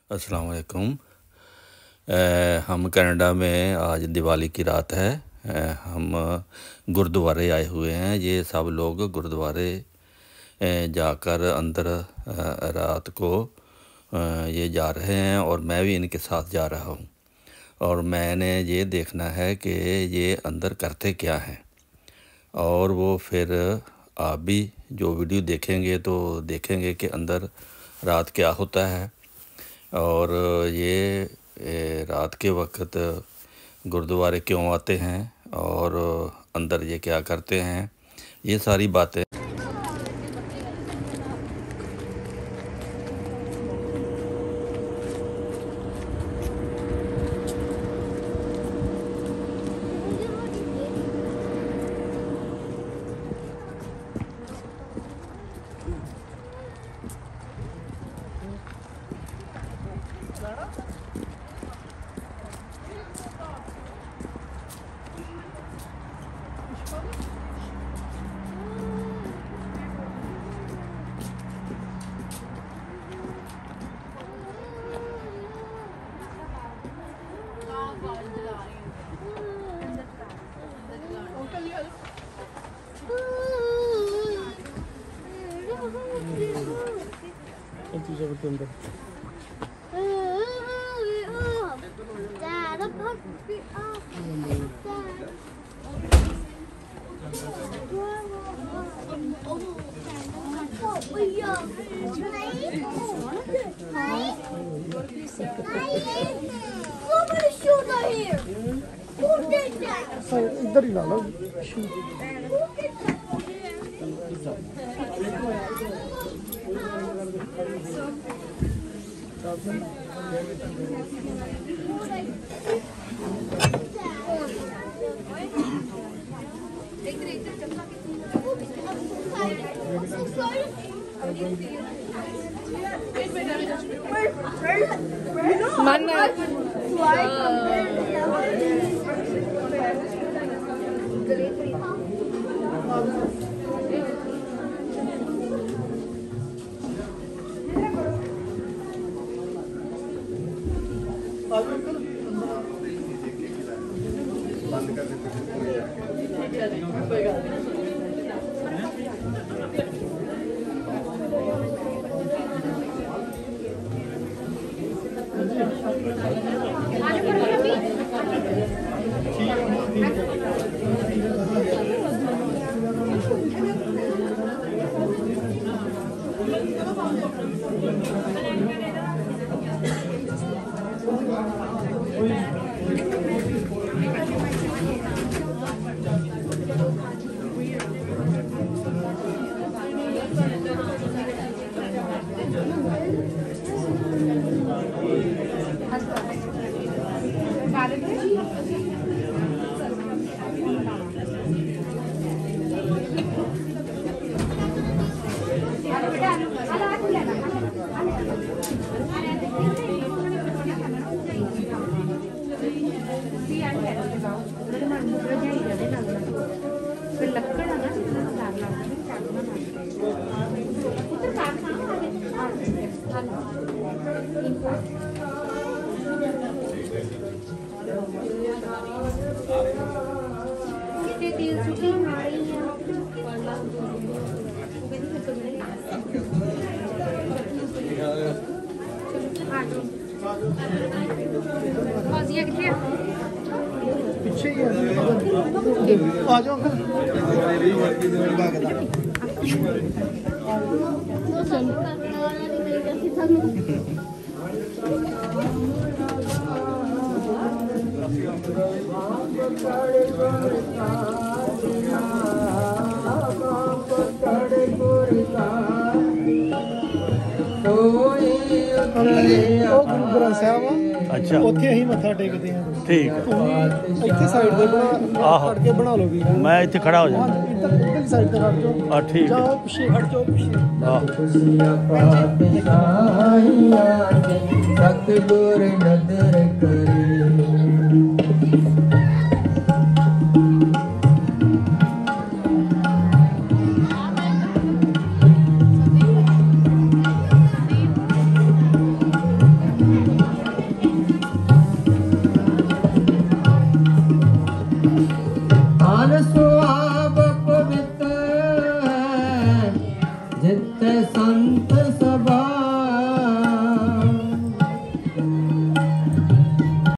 अस्सलाम वालेकुम। हम कनाडा में आज दिवाली की रात है। हम गुरुद्वारे आए हुए हैं। ये सब लोग गुरुद्वारे जाकर अंदर रात को ये जा रहे हैं और मैं भी इनके साथ जा रहा हूँ। और मैंने ये देखना है कि ये अंदर करते क्या हैं, और वो फिर आप भी जो वीडियो देखेंगे तो देखेंगे कि अंदर रात क्या होता है, और ये रात के वक्त गुरुद्वारे क्यों आते हैं और अंदर ये क्या करते हैं, ये सारी बातें। इधर ही ला लो। पीछे ही आ जाओ। अच्छा, ਉੱਥੇ ਅਸੀਂ ਮੱਥਾ ਟੇਕਦੇ ਹਾਂ। ठीक है। ਇੱਥੇ ਸਾਈਡ ਤੇ ਖੜ ਕੇ ਬਣਾ ਲਓ ਵੀ। मैं इतने खड़ा हो जाऊँ। ਇੱਧਰ ਸਾਈਡ ਤੇ ਖੜ ਜਾਓ। ठीक है। ਜਾਓ ਪਿੱਛੇ ਖੜ ਜਾਓ ਪਿੱਛੇ। सतगुर